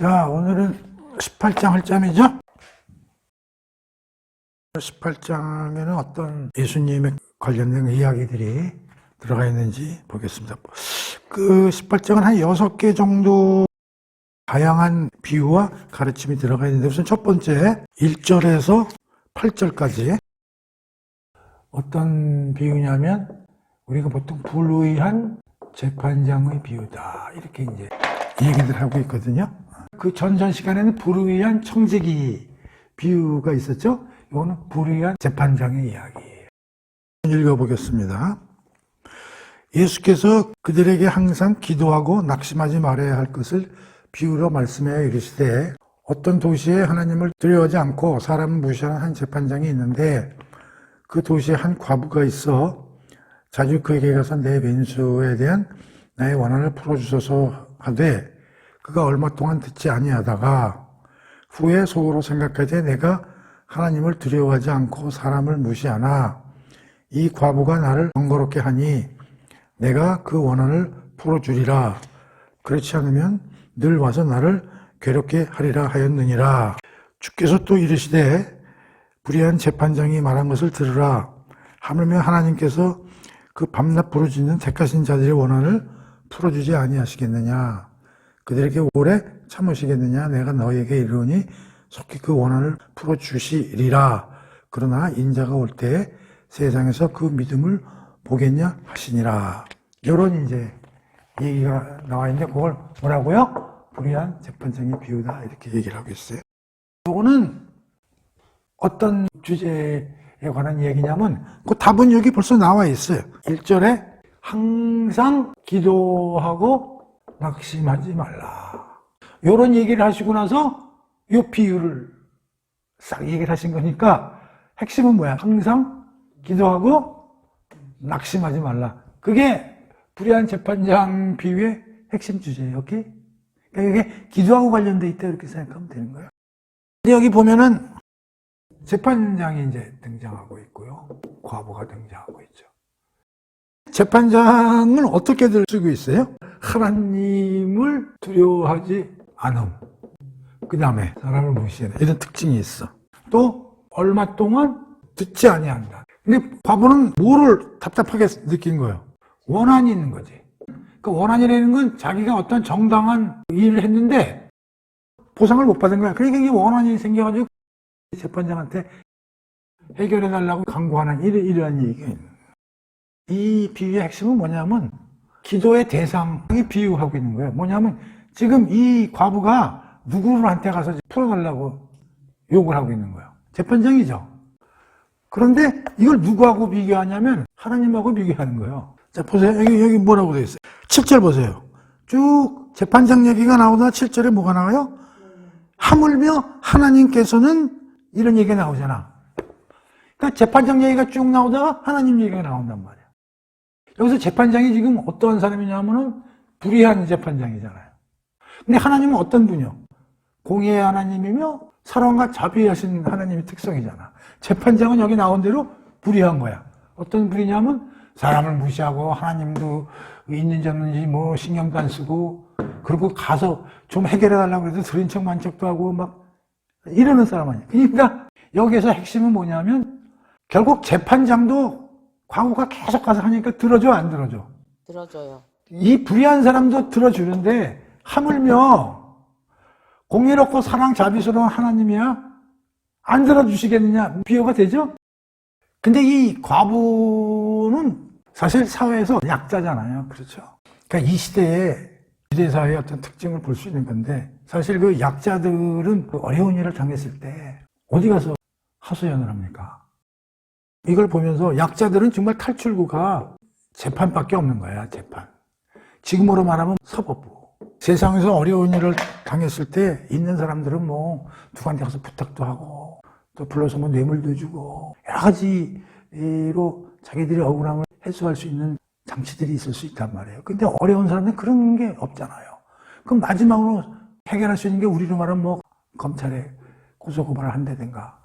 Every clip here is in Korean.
자, 오늘은 18장 할 점이죠? 18장에는 어떤 예수님에 관련된 이야기들이 들어가 있는지 보겠습니다. 그 18장은 한 6개 정도 다양한 비유와 가르침이 들어가 있는데, 우선 첫 번째 1절에서 8절까지 어떤 비유냐면, 우리가 보통 불의한 재판장의 비유다, 이렇게 이제 얘기들 하고 있거든요. 그 전전 시간에는 불의한 청지기 비유가 있었죠. 이거는 불의한 재판장의 이야기예요. 읽어보겠습니다. 예수께서 그들에게 항상 기도하고 낙심하지 말아야 할 것을 비유로 말씀하여 이르시되, 어떤 도시에 하나님을 두려워하지 않고 사람을 무시하는 한 재판장이 있는데, 그 도시에 한 과부가 있어 자주 그에게 가서 내 민수에 대한 나의 원한을 풀어주소서 하되, 그가 얼마 동안 듣지 아니하다가 후에 속으로 생각하되 내가 하나님을 두려워하지 않고 사람을 무시하나 이 과부가 나를 번거롭게 하니 내가 그 원한을 풀어주리라. 그렇지 않으면 늘 와서 나를 괴롭게 하리라 하였느니라. 주께서 또 이르시되, 불의한 재판장이 말한 것을 들으라. 하물며 하나님께서 그 밤낮 부르짖는 택하신 자들의 원한을 풀어주지 아니하시겠느냐. 그들에게 오래 참으시겠느냐. 내가 너희에게 이르노니 속히 그 원한을 풀어주시리라. 그러나 인자가 올 때 세상에서 그 믿음을 보겠냐 하시니라. 이런 이제 얘기가 나와 있는데, 그걸 뭐라고요? 불의한 재판장의 비유다, 이렇게 얘기를 하고 있어요. 이거는 어떤 주제에 관한 얘기냐면, 그 답은 여기 벌써 나와 있어요. 1절에 항상 기도하고 낙심하지 말라, 이런 얘기를 하시고 나서 이 비유를 싹 얘기를 하신 거니까, 핵심은 뭐야? 항상 기도하고 낙심하지 말라. 그게 불의한 재판장 비유의 핵심 주제예요. 오케이? 그러니까 이게 기도하고 관련돼 있다, 이렇게 생각하면 되는 거예요. 근데 여기 보면은 재판장이 이제 등장하고 있고요, 과부가 등장하고 있죠. 재판장은 어떻게들 쓰고 있어요? 하나님을 두려워하지 않음, 그 다음에 사람을 무시하는, 이런 특징이 있어. 또 얼마 동안 듣지 아니한다. 근데 과부는 뭐를 답답하게 느낀 거예요? 원한이 있는 거지. 그 원한이라는 건 자기가 어떤 정당한 일을 했는데 보상을 못 받은 거야. 그러니까 이게 원한이 생겨가지고 재판장한테 해결해달라고 강구하는 이러한 얘기가 있는 거예요. 이 비유의 핵심은 뭐냐면, 기도의 대상이 비유하고 있는 거예요. 뭐냐면, 지금 이 과부가 누구한테 가서 풀어달라고 요구를 하고 있는 거예요. 재판장이죠. 그런데 이걸 누구하고 비교하냐면 하나님하고 비교하는 거예요. 자, 보세요. 여기 뭐라고 되어 있어요? 7절 보세요. 쭉 재판장 얘기가 나오다가 7절에 뭐가 나와요? 하물며 하나님께서는, 이런 얘기가 나오잖아. 그러니까 재판장 얘기가 쭉 나오다가 하나님 얘기가 나온단 말이야. 여기서 재판장이 지금 어떠한 사람이냐면은 불의한 재판장이잖아요. 근데 하나님은 어떤 분이요? 공의의 하나님이며 사랑과 자비하신 하나님의 특성이잖아. 재판장은 여기 나온 대로 불의한 거야. 어떤 불의냐면 사람을 무시하고 하나님도 있는지 없는지 뭐 신경도 안 쓰고, 그리고 가서 좀 해결해달라고 해도 들은 척 만척도 하고 막 이러는 사람 아니야. 그러니까 여기에서 핵심은 뭐냐면, 결국 재판장도 과거가 계속 가서 하니까 들어줘, 안 들어줘? 들어줘요. 이 불의한 사람도 들어주는데, 하물며 공의롭고 사랑 자비스러운 하나님이야 안 들어주시겠느냐, 비유가 되죠? 근데 이 과부는 사실 사회에서 약자잖아요. 그렇죠? 그러니까 이 시대의 시대사회의 어떤 특징을 볼 수 있는 건데, 사실 그 약자들은 그 어려운 일을 당했을 때 어디 가서 하소연을 합니까? 이걸 보면서 약자들은 정말 탈출구가 재판밖에 없는 거야, 재판. 지금으로 말하면 사법부. 세상에서 어려운 일을 당했을 때 있는 사람들은 뭐 누구한테 가서 부탁도 하고, 또 불러서 뭐 뇌물도 주고, 여러 가지로 자기들이 억울함을 해소할 수 있는 장치들이 있을 수 있단 말이에요. 근데 어려운 사람들은 그런 게 없잖아요. 그럼 마지막으로 해결할 수 있는 게, 우리로 말하면 뭐 검찰에 고소고발을 한다든가.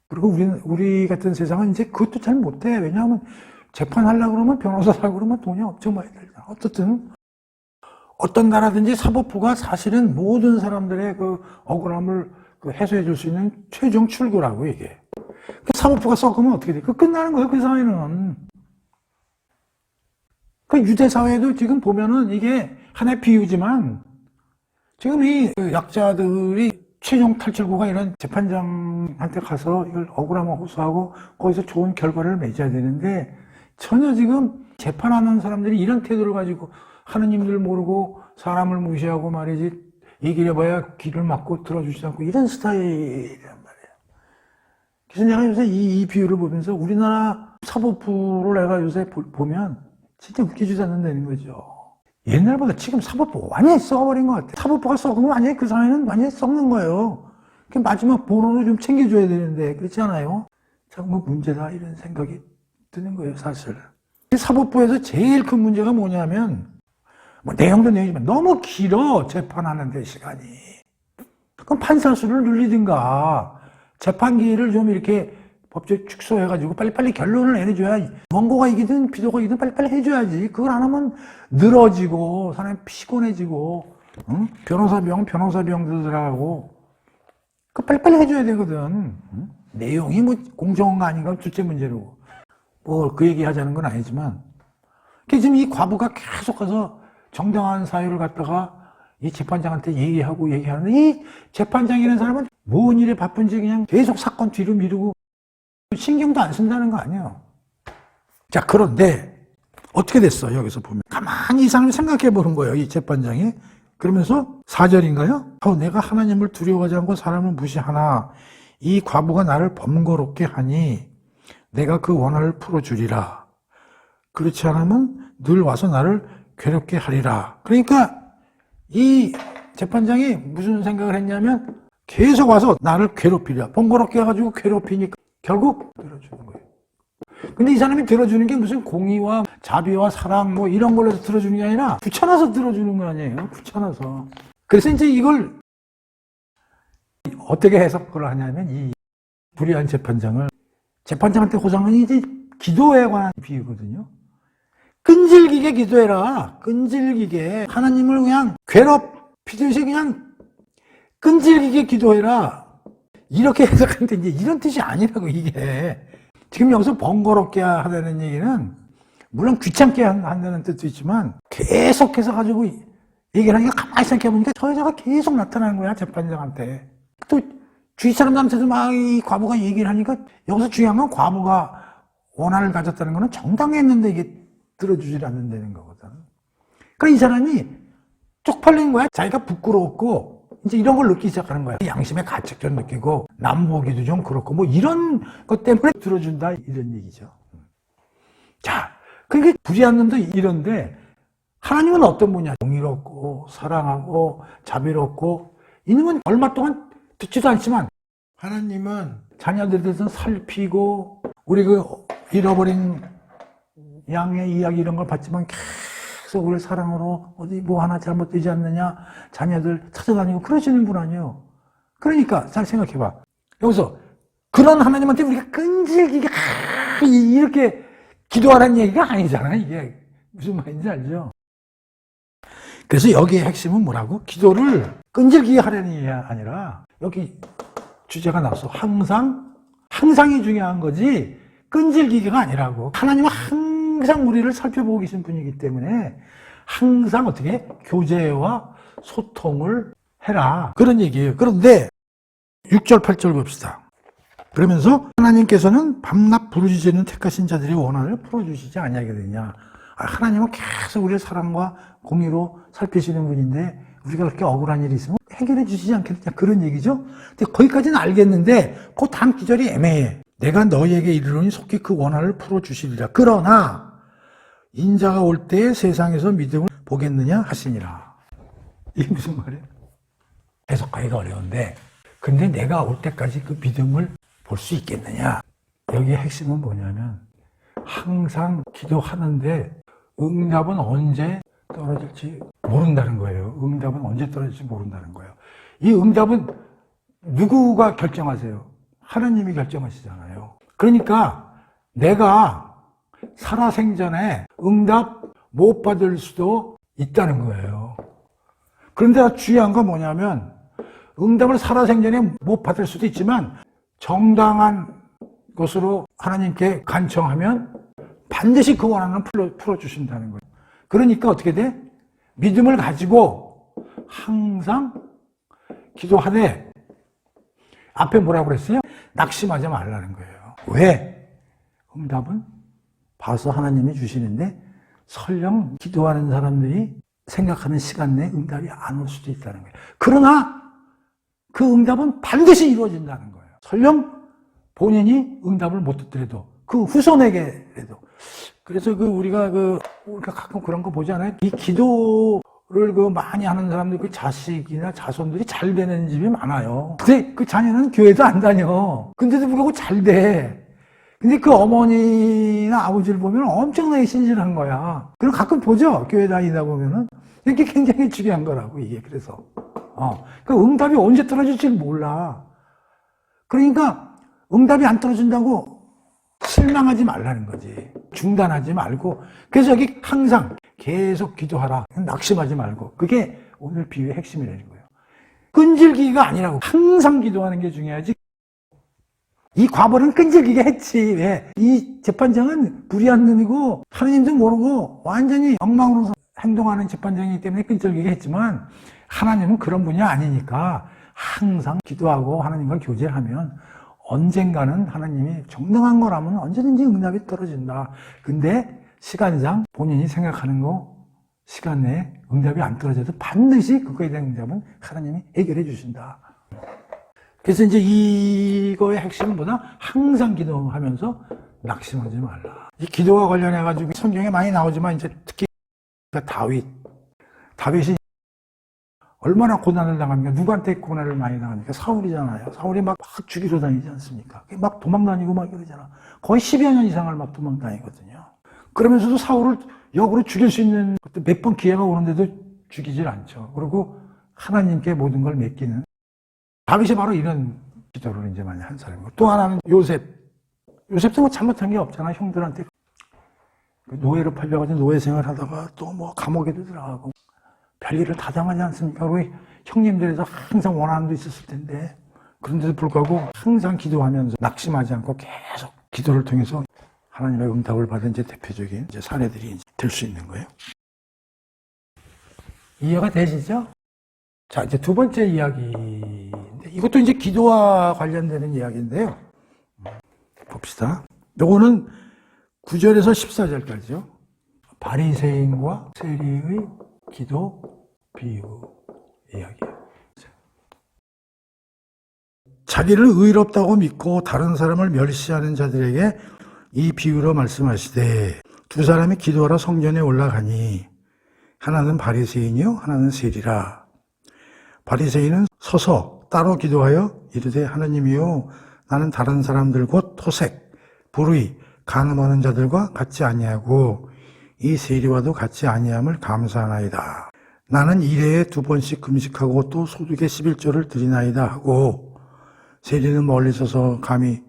그리고 우리 같은 세상은 이제 그것도 잘 못해. 왜냐하면 재판하려고 그러면, 변호사 사고 그러면 돈이 엄청 많이 들잖아. 어쨌든 어떤 나라든지 사법부가 사실은 모든 사람들의 그 억울함을 해소해 줄 수 있는 최종 출구라고 이게. 그 사법부가 썩으면 어떻게 돼? 끝나는 거예요, 그 사회는. 그 유대 사회도 지금 보면은 이게 하나의 비유지만 지금 이 약자들이 최종 탈출구가 이런 재판장한테 가서 이걸 억울함을 호소하고 거기서 좋은 결과를 맺어야 되는데 전혀 지금 재판하는 사람들이 이런 태도를 가지고 하느님들 모르고 사람을 무시하고 말이지 얘기를 해봐야 귀를 막고 들어주지 않고 이런 스타일이란 말이에요. 그래서 내가 요새 이 비유를 보면서 우리나라 사법부를 내가 요새 보면 진짜 웃기지도 않는다는 거죠. 옛날보다 지금 사법부가 완전히 썩어버린 것 같아요. 사법부가 썩으면 완전히 그 사회는 완전히 썩는 거예요. 마지막 보루를 좀 챙겨줘야 되는데 그렇지 않아요? 정말 문제다 이런 생각이 드는 거예요, 사실. 사법부에서 제일 큰 문제가 뭐냐면 뭐 내용도 내용이지만 너무 길어, 재판하는데 시간이. 그럼 판사 수를 늘리든가 재판기를 좀 이렇게 법적 축소해가지고 빨리빨리 결론을 내려줘야 원고가 이기든 비도가 이기든 빨리빨리 해줘야지. 그걸 안 하면 늘어지고 사람이 피곤해지고 응? 변호사병 들어가고 그 빨리빨리 해줘야 되거든. 응? 내용이 뭐 공정한가 아닌가 둘째 문제로 뭐 그 얘기 하자는 건 아니지만 지금 이 과부가 계속 가서 정당한 사유를 갖다가 이 재판장한테 얘기하는데 이 재판장이라는 사람은 뭔 일에 바쁜지 그냥 계속 사건 뒤로 미루고 신경도 안 쓴다는 거 아니에요. 자, 그런데 어떻게 됐어? 여기서 보면 가만히 이 사람이 생각해 보는 거예요, 이 재판장이. 그러면서 4절인가요? 내가 하나님을 두려워하지 않고 사람을 무시하나 이 과부가 나를 번거롭게 하니 내가 그 원한을 풀어주리라. 그렇지 않으면 늘 와서 나를 괴롭게 하리라. 그러니까 이 재판장이 무슨 생각을 했냐면 계속 와서 나를 괴롭히려. 번거롭게 해가지고 괴롭히니까 결국 들어주는 거예요. 근데 이 사람이 들어주는 게 무슨 공의와 자비와 사랑 뭐 이런 걸로 들어주는 게 아니라 귀찮아서 들어주는 거 아니에요. 귀찮아서. 그래서 이제 이걸 어떻게 해석을 하냐면 이 불의한 재판장한테 호소하는 이제 기도에 관한 비유거든요. 끈질기게 기도해라. 끈질기게. 하나님을 그냥 괴롭히듯이 그냥 끈질기게 기도해라. 이렇게 해석하는데 이제 이런 뜻이 아니라고 이게. 지금 여기서 번거롭게 하다는 얘기는 물론 귀찮게 한다는 뜻도 있지만 계속해서 가지고 얘기를 하니까 가만히 생각해보니까 저 여자가 계속 나타나는 거야, 재판장한테. 또 주위 사람들한테도 막 이 과부가 얘기를 하니까 여기서 중요한 건 과부가 원한을 가졌다는 거는 정당했는데 이게 들어주질 않는다는 거거든. 그러니까 이 사람이 쪽팔린 거야. 자기가 부끄러웠고 이제 이런 걸 느끼기 시작하는 거야. 양심의 가책도 느끼고 남보기도 좀 그렇고 뭐 이런 것 때문에 들어준다 이런 얘기죠. 자, 그게 불의한 놈도 이런데 하나님은 어떤 분이야? 공의롭고 사랑하고 자비롭고 이놈은 얼마 동안 듣지도 않지만 하나님은 자녀들에 대해서 살피고 우리 그 잃어버린 양의 이야기 이런 걸 봤지만 계속 우리 사랑으로 어디 뭐 하나 잘못되지 않느냐 자녀들 찾아다니고 그러시는 분 아니에요. 그러니까 잘 생각해봐. 여기서 그런 하나님한테 우리가 끈질기게 이렇게 기도하라는 얘기가 아니잖아. 이게 무슨 말인지 알죠? 그래서 여기의 핵심은 뭐라고? 기도를 끈질기게 하라는 얘기가 아니라 여기 주제가 나왔어. 항상이 중요한 거지 끈질기게가 아니라고. 하나님은 항상 우리를 살펴보고 계신 분이기 때문에 항상 어떻게 교제와 소통을 해라. 그런 얘기예요. 그런데 6절, 8절 봅시다. 그러면서 하나님께서는 밤낮 부르짖지 않는 택하신 자들의 원한을 풀어주시지 아니하겠느냐. 하나님은 계속 우리의 사랑과 공의로 살피시는 분인데 우리가 그렇게 억울한 일이 있으면 해결해 주시지 않겠느냐. 그런 얘기죠. 근데 거기까지는 알겠는데 그 다음 기절이 애매해. 내가 너희에게 이르노니 속히 그 원한을 풀어주시리라. 그러나 인자가 올 때 세상에서 믿음을 보겠느냐 하시니라. 이게 무슨 말이에요? 해석하기가 어려운데 근데 내가 올 때까지 그 믿음을 볼 수 있겠느냐. 여기의 핵심은 뭐냐면 항상 기도하는데 응답은 언제 떨어질지 모른다는 거예요. 응답은 언제 떨어질지 모른다는 거예요. 이 응답은 누구가 결정하세요? 하나님이 결정하시잖아요. 그러니까 내가 살아생전에 응답 못 받을 수도 있다는 거예요. 그런데 중요한 건 뭐냐면 응답을 살아생전에 못 받을 수도 있지만 정당한 것으로 하나님께 간청하면 반드시 그 원한은 풀어주신다는 거예요. 그러니까 어떻게 돼? 믿음을 가지고 항상 기도하되 앞에 뭐라고 그랬어요? 낙심하지 말라는 거예요. 왜? 응답은 봐서 하나님이 주시는데 설령 기도하는 사람들이 생각하는 시간 내에 응답이 안 올 수도 있다는 거예요. 그러나 그 응답은 반드시 이루어진다는 거예요. 설령 본인이 응답을 못 듣더라도 그 후손에게라도. 그래서 우리가 가끔 그런 거 보지 않아요? 이 기도를 많이 하는 사람들, 그 자식이나 자손들이 잘 되는 집이 많아요. 근데 그 자녀는 교회도 안 다녀. 근데도 불구하고 잘 돼. 근데 그 어머니나 아버지를 보면 엄청나게 신실한 거야. 그리고 가끔 보죠? 교회 다니다 보면은. 이게 굉장히 중요한 거라고, 이게. 그래서. 그 응답이 언제 떨어질지 몰라. 그러니까 응답이 안 떨어진다고 실망하지 말라는 거지. 중단하지 말고. 그래서 여기 항상 계속 기도하라. 낙심하지 말고. 그게 오늘 비유의 핵심이라는 거예요. 끈질기기가 아니라고. 항상 기도하는 게 중요하지. 이 과부는 끈질기게 했지. 왜? 이 재판장은 불의한 놈이고 하나님도 모르고 완전히 엉망으로 행동하는 재판장이기 때문에 끈질기게 했지만 하나님은 그런 분이 아니니까 항상 기도하고 하나님과 교제하면 언젠가는 하나님이 정당한 거라면 언제든지 응답이 떨어진다. 근데 시간상 본인이 생각하는 거 시간 내에 응답이 안 떨어져도 반드시 그거에 대한 응답은 하나님이 해결해 주신다. 그래서 이제 이거의 핵심은 뭐다? 항상 기도하면서 낙심하지 말라. 이 기도와 관련해가지고 성경에 많이 나오지만 이제 특히 다윗이 얼마나 고난을 당합니까? 누구한테 고난을 많이 당합니까? 사울이잖아요. 사울이 막 죽이러 다니지 않습니까? 막 도망다니고 막 이러잖아. 거의 10여 년 이상을 막 도망다니거든요. 그러면서도 사울을 역으로 죽일 수 있는 몇 번 기회가 오는데도 죽이질 않죠. 그리고 하나님께 모든 걸 맡기는. 다윗이 바로 이런 기도를 이제 많이 한 사람이고, 또 하나는 요셉도 뭐 잘못한 게 없잖아. 형들한테 노예로 팔려가지고 노예 생활하다가 또 뭐 감옥에도 들어가고 별일을 다 당하지 않습니까? 우리 형님들에서 항상 원한도 있었을 텐데, 그런데도 불구하고 항상 기도하면서 낙심하지 않고 계속 기도를 통해서 하나님의 응답을 받은 이제 대표적인 이제 사례들이 될 수 있는 거예요. 이해가 되시죠? 자, 이제 두 번째 이야기인데, 이것도 이제 기도와 관련되는 이야기인데요. 봅시다. 요거는 9절에서 14절까지요. 바리새인과 세리의 기도 비유 이야기예요. 자기를 의롭다고 믿고 다른 사람을 멸시하는 자들에게 이 비유로 말씀하시되, 두 사람이 기도하러 성전에 올라가니 하나는 바리새인이요 하나는 세리라. 바리새인은 서서 따로 기도하여 이르되, 하나님이요 나는 다른 사람들 곧 토색, 불의, 간음하는 자들과 같지 아니하고 이 세리와도 같지 아니함을 감사하나이다. 나는 일해에 2번씩 금식하고 또 소득의 11조를 드리나이다 하고, 세리는 멀리 서서 감히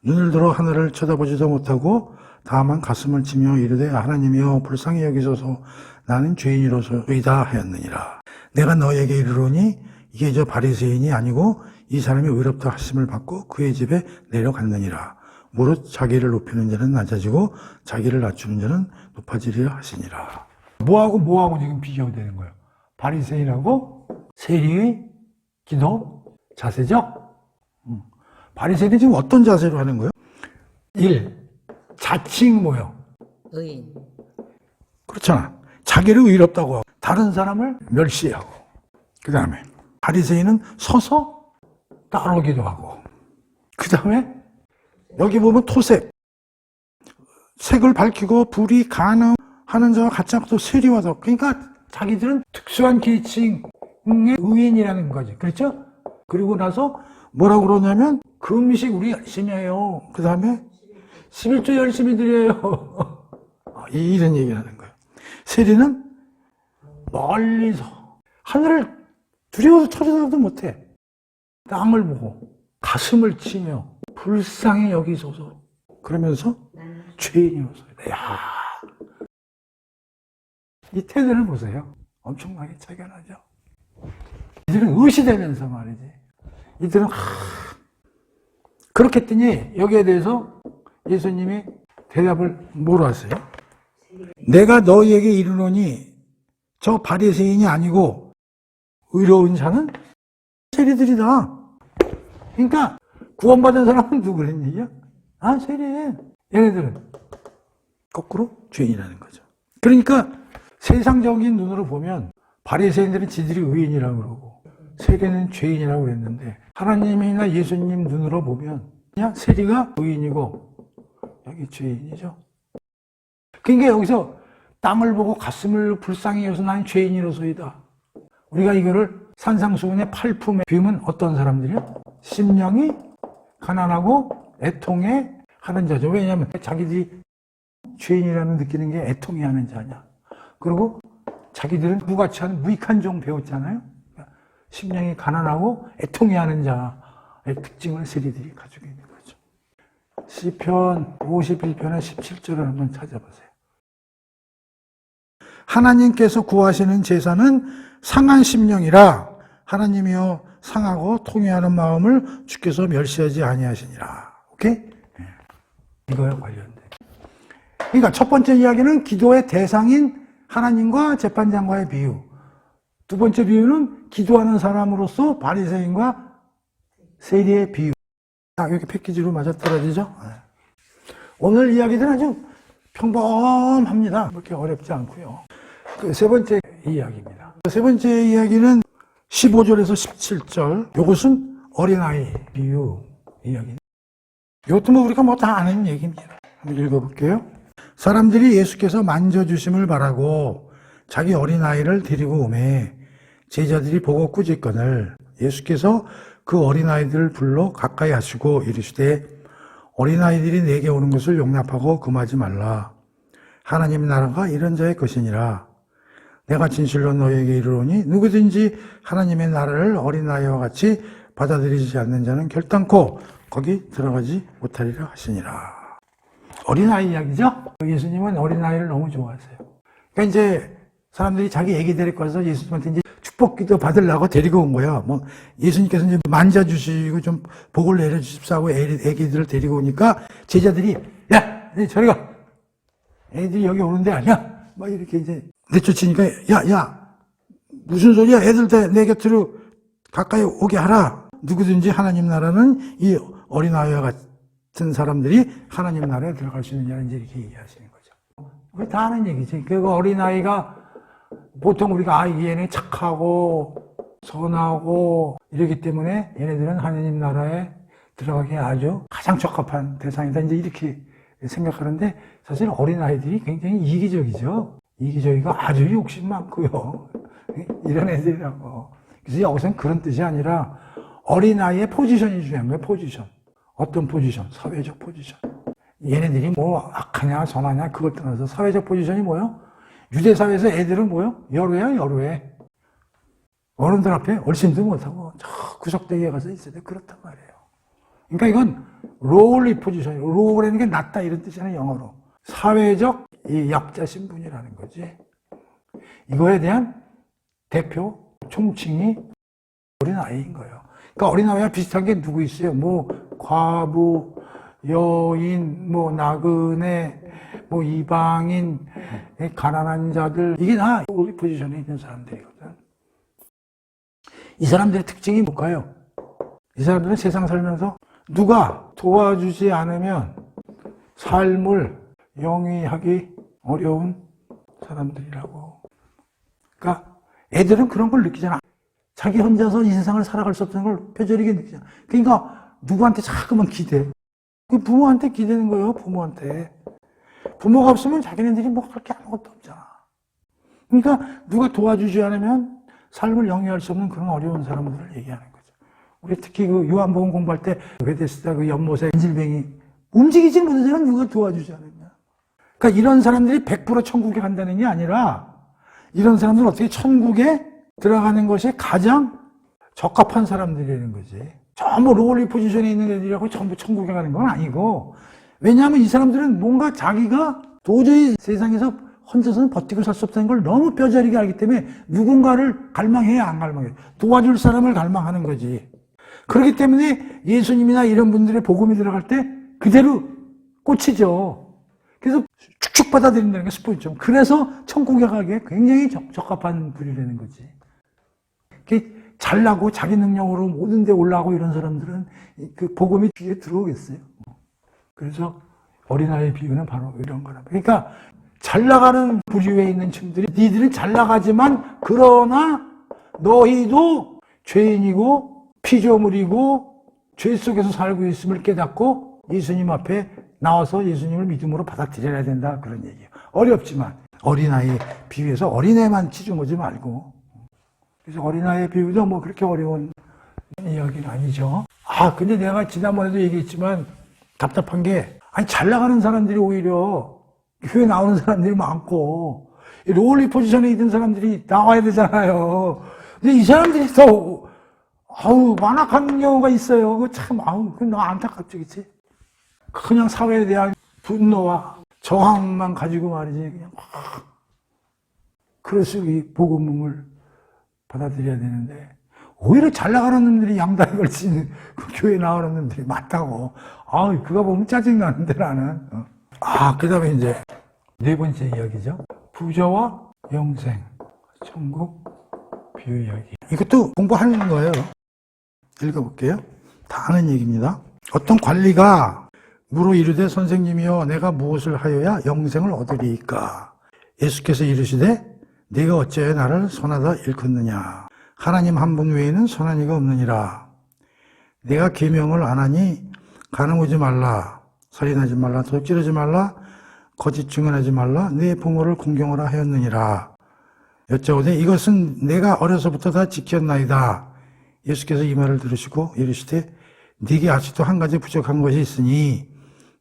눈을 들어 하늘을 쳐다보지도 못하고 다만 가슴을 치며 이르되, 하나님이여 불쌍히 여기소서 나는 죄인이로소이다 하였느니라. 내가 너에게 이르노니 이게 저 바리새인이 아니고 이 사람이 의롭다 하심을 받고 그의 집에 내려갔느니라. 무릇 자기를 높이는 자는 낮아지고 자기를 낮추는 자는 높아지리라 하시니라. 뭐하고 지금 비교되는 거예요? 바리새인하고 세리의 기도 자세죠? 바리새인은 지금 어떤 자세로 하는 거예요? 1. 자칭 뭐요? 의인. 그렇잖아. 자기를 의롭다고 하고 다른 사람을 멸시하고, 그 다음에 바리새인은 서서 따로 기도하고, 그 다음에 여기 보면 토색, 색을 밝히고 불이 간음하는 자와 같지 않고 세리와도, 그러니까 자기들은 특수한 계층의 의인이라는 거지. 그렇죠? 그리고 나서 뭐라고 그러냐면 금식 우리 열심히 해요. 그 다음에 11조 열심히 드려요. 이런 얘기를 하는 거예요. 세리는 멀리서 하늘을 두려워서 쳐다보도 못해. 땅을 보고 가슴을 치며 불쌍히 여기소서 그러면서 죄인이로서. 야, 이 태도를 보세요. 엄청나게 차견하죠. 이들은 의시되면서 말이지. 이들은 그렇게 했더니 여기에 대해서 예수님이 대답을 뭐로 하세요? 내가 너희에게 이르노니 저 바리새인이 아니고 의로운 자는 세리들이다. 그러니까 구원받은 사람은 누구란 얘기야? 세리인. 얘네들은 거꾸로 죄인이라는 거죠. 그러니까 세상적인 눈으로 보면 바리새인들은 지들이 의인이라고 그러고 세리는 죄인이라고 그랬는데 하나님이나 예수님 눈으로 보면 그냥 세리가 의인이고 여기 죄인이죠. 그러니까 여기서 땅을 보고 가슴을 불쌍히 여서 난 죄인이로소이다. 우리가 이거를 산상수훈의 팔품에 비우면 어떤 사람들이요? 심령이 가난하고 애통해 하는 자죠. 왜냐하면 자기들이 죄인이라는 느끼는 게 애통해 하는 자냐. 그리고 자기들은 무가치 하는 무익한 종 배웠잖아요. 심령이 가난하고 애통해 하는 자의 특징을 세리들이 가지고 있는 거죠. 시편 51편의 17절을 한번 찾아보세요. 하나님께서 구하시는 제사는 상한 심령이라 하나님이여 상하고 통회하는 마음을 주께서 멸시하지 아니하시니라. 오케이? 이거에 관련된. 그러니까 첫 번째 이야기는 기도의 대상인 하나님과 재판장과의 비유. 두 번째 비유는 기도하는 사람으로서 바리새인과 세리의 비유. 이렇게 패키지로 맞아떨어지죠? 오늘 이야기들은 아주 평범합니다. 그렇게 어렵지 않고요. 그 세 번째 이야기입니다. 세 번째 이야기는 15절에서 17절. 이것은 어린아이 비유 이야기. 이것도 뭐 우리가 뭐 다 아는 얘기입니다. 한번 읽어볼게요. 사람들이 예수께서 만져주심을 바라고 자기 어린아이를 데리고 오매 제자들이 보고 꾸짖거늘 예수께서 그 어린아이들을 불러 가까이 하시고 이르시되 어린아이들이 내게 오는 것을 용납하고 금하지 말라. 하나님 나라가 이런 자의 것이니라. 내가 진실로 너희에게 이르노니 누구든지 하나님의 나라를 어린아이와 같이 받아들이지 않는 자는 결단코 거기 들어가지 못하리라 하시니라. 어린아이 이야기죠? 예수님은 어린아이를 너무 좋아하세요. 그러니까 이제 사람들이 자기 애기 데리고 와서 예수님한테 이제 축복기도 받으려고 데리고 온 거야. 뭐 예수님께서 이제 만져주시고 좀 복을 내려주십사 하고 애기들을 데리고 오니까 제자들이 야, 저리 가. 애들이 여기 오는데 아니야. 막 이렇게 이제 내쫓으니까 야, 무슨 소리야? 애들 다 내 곁으로 가까이 오게 하라. 누구든지 하나님 나라는 이 어린아이와 같은 사람들이 하나님 나라에 들어갈 수 있느냐 이제 이렇게 얘기하시는 거죠. 그게 다 아는 얘기지. 그 어린아이가 보통 우리가 얘네 착하고 선하고 이러기 때문에 얘네들은 하나님 나라에 들어가기에 아주 가장 적합한 대상이다. 이제 이렇게 생각하는데 사실 어린아이들이 굉장히 이기적이죠. 이기적이고 아주 욕심 많고요. 이런 애들이라고. 그래서 여기서는 그런 뜻이 아니라 어린아이의 포지션이 중요한 거예요. 포지션. 어떤 포지션? 사회적 포지션. 얘네들이 뭐 악하냐 선하냐 그걸 떠나서 사회적 포지션이 뭐예요? 유대사회에서 애들은 뭐예요? 여루야 여루해. 어른들 앞에 얼씬도 못하고 저 구석대기에 가서 있어야 돼. 그렇단 말이에요. 그러니까 이건 롤리 포지션이에요. 롤이라는 게 낫다 이런 뜻이잖아요. 영어로. 사회적 이 약자 신분이라는 거지. 이거에 대한 대표 총칭이 어린아이인 거예요. 그러니까 어린아이와 비슷한 게 누구 있어요? 뭐 과부, 여인, 뭐 나그네, 뭐 이방인, 가난한 자들 이게 다 우리 포지션에 있는 사람들이거든. 이 사람들의 특징이 뭘까요? 이 사람들은 세상 살면서 누가 도와주지 않으면 삶을 영위하기 어려운 사람들이라고. 그러니까 애들은 그런 걸 느끼잖아. 자기 혼자서 이 세상을 살아갈 수 없다는 걸 뼈저리게 느끼잖아. 그러니까 누구한테 자꾸만 기대. 그 부모한테 기대는 거예요. 부모한테. 부모가 없으면 자기네들이 뭐 할 게 아무것도 없잖아. 그러니까 누가 도와주지 않으면 삶을 영위할 수 없는 그런 어려운 사람들을 얘기하는 거죠. 우리 특히 그 요한복음 공부할 때 베데스다 그 연못에 질병이 움직이지 못하잖아. 누가 도와주지 않으면. 그러니까 이런 사람들이 100% 천국에 간다는 게 아니라 이런 사람들은 어떻게 천국에 들어가는 것이 가장 적합한 사람들이라는 거지. 전부 롤리 포지션에 있는 애들이라고 전부 천국에 가는 건 아니고, 왜냐하면 이 사람들은 뭔가 자기가 도저히 세상에서 혼자서는 버티고 살 수 없다는 걸 너무 뼈저리게 알기 때문에 누군가를 갈망해야 안 갈망해. 도와줄 사람을 갈망하는 거지. 그렇기 때문에 예수님이나 이런 분들의 복음이 들어갈 때 그대로 꽂히죠. 그래서 축축 받아들인다는 게 스포이죠. 그래서 천국에 가기에 굉장히 적합한 분이라는 거지. 잘나고 자기 능력으로 모든 데 올라가고 이런 사람들은 그 복음이 귀에 들어오겠어요. 그래서 어린아이의 비유는 바로 이런 거라. 그러니까 잘 나가는 부류에 있는 층들이 니들은 잘 나가지만 그러나 너희도 죄인이고 피조물이고 죄 속에서 살고 있음을 깨닫고 예수님 앞에 나와서 예수님을 믿음으로 받아들여야 된다 그런 얘기예요. 어렵지만 어린아이 비유에서 어린애만 치중하지 말고. 그래서 어린아이의 비유도 뭐 그렇게 어려운 이야기는 아니죠. 근데 내가 지난번에도 얘기했지만 답답한 게 아니 잘 나가는 사람들이 오히려 교회 나오는 사람들이 많고 롤리 포지션에 있는 사람들이 나와야 되잖아요. 근데 이 사람들이 더 완악한 경우가 있어요. 그 참 너 안타깝지, 그치? 그냥 사회에 대한 분노와 저항만 가지고 말이지 그냥 그래서 이 복음을 받아들여야 되는데 오히려 잘 나가는 놈들이 양다리 걸치는 그 교회 나오는 놈들이 많다고. 그거 보면 짜증나는데 나는. 그 다음에 이제 네 번째 이야기죠. 부자와 영생, 천국 비유 이야기. 이것도 공부하는 거예요. 읽어볼게요. 다 아는 얘기입니다. 어떤 관리가 물어 이르되 선생님이여 내가 무엇을 하여야 영생을 얻으리이까? 예수께서 이르시되 네가 어찌하여 나를 선하다 일컫느냐? 하나님 한 분 외에는 선한 이가 없느니라. 내가 계명을 안 하니 간음하지 말라, 살인하지 말라, 도둑질하지 말라, 거짓 증언하지 말라, 네 부모를 공경하라 하였느니라. 여짜오되 이것은 내가 어려서부터 다 지켰나이다. 예수께서 이 말을 들으시고 이르시되 네게 아직도 한 가지 부족한 것이 있으니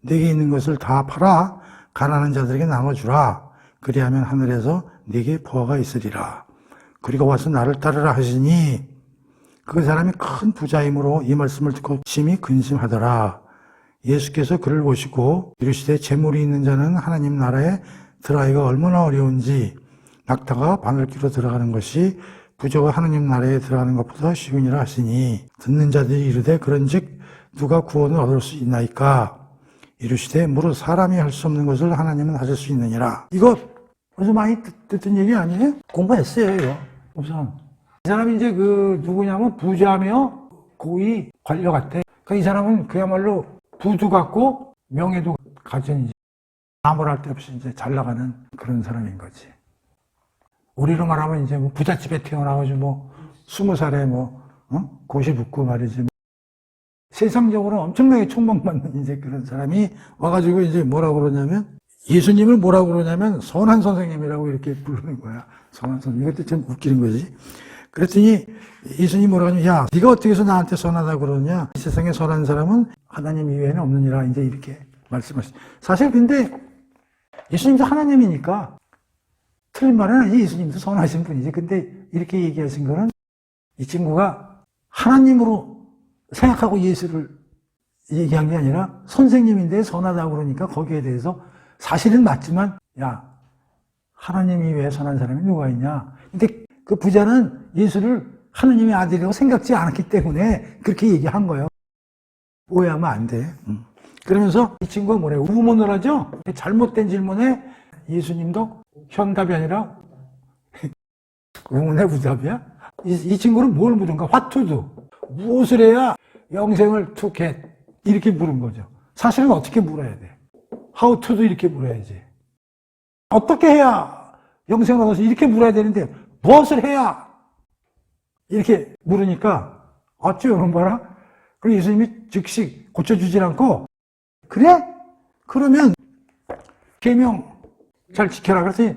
네게 있는 것을 다 팔아 가난한 자들에게 나눠주라. 그리하면 하늘에서 네게 보화가 있으리라. 그리고 와서 나를 따르라 하시니 그 사람이 큰 부자이므로 이 말씀을 듣고 심히 근심하더라. 예수께서 그를 보시고 이르시되 재물이 있는 자는 하나님 나라에 들어가기가 얼마나 어려운지 낙타가 바늘귀로 들어가는 것이 부자가 하나님 나라에 들어가는 것보다 쉬우니라 하시니 듣는 자들이 이르되 그런즉 누가 구원을 얻을 수 있나이까? 이르시되 무릇 사람이 할 수 없는 것을 하나님은 하실 수 있느니라. 이거 벌써 많이 듣던 얘기 아니에요? 공부했어요, 이거. 우선. 이 사람이 이제 누구냐면 부자며 고위 관료 같아. 그러니까 이 사람은 그야말로 부도 갖고 명예도 가진 이제 아무랄 데 없이 이제 잘 나가는 그런 사람인 거지. 우리로 말하면 이제 뭐 부잣집에 태어나가지고 20살에 고시 붙고 말이지. 세상적으로 엄청나게 촉망받는 이제 그런 사람이 와가지고 이제 뭐라고 그러냐면 예수님을 뭐라고 그러냐면 선한 선생님이라고 이렇게 부르는 거야. 선한 선생님. 이것도 참 웃기는 거지. 그랬더니 예수님이 뭐라고 하냐면 야, 네가 어떻게 해서 나한테 선하다고 그러냐? 이 세상에 선한 사람은 하나님 이외에는 없느니라. 이제 이렇게 말씀하시죠. 사실 근데 예수님도 하나님이니까 틀린 말은 아니지. 예수님도 선하신 분이지. 근데 이렇게 얘기하신 거는 이 친구가 하나님으로 생각하고 예수를 얘기한 게 아니라 선생님인데 선하다고 그러니까 거기에 대해서 사실은 맞지만 야, 하나님 이외에 선한 사람이 누가 있냐? 근데 그 부자는 예수를 하나님의 아들이라고 생각지 않았기 때문에 그렇게 얘기한 거예요. 오해하면 안 돼. 그러면서 이 친구가 뭐래요? 우문을 하죠? 잘못된 질문에 예수님도 현답이 아니라 우문의 부답이야? 이 친구는 뭘 물은가? What to do? 무엇을 해야 영생을 to get? 이렇게 물은 거죠. 사실은 어떻게 물어야 돼? How to do 이렇게 물어야지. 어떻게 해야 영생을 얻어서 이렇게 물어야 되는데 무엇을 해야 이렇게 물으니까 어찌 오는 거라? 그리고 예수님이 즉시 고쳐주질 않고 그래? 그러면 계명 잘 지켜라. 그랬더니